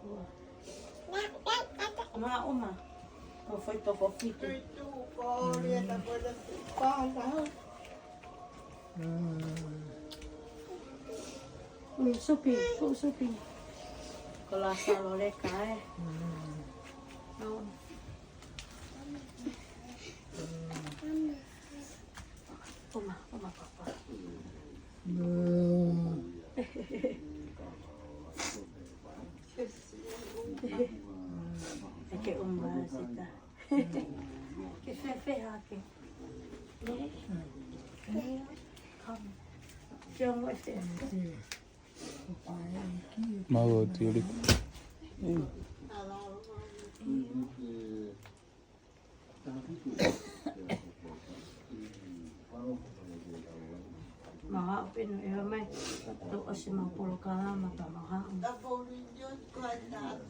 tua. Uma. Ou foi tocou fito? Supi. Kalau asal oleh kaya. Uma papa. Aqui sita. Que fefe aqui. Come. Jom with it. Mau tiulik. Mga pino may tuos si mga pulo ka mata mga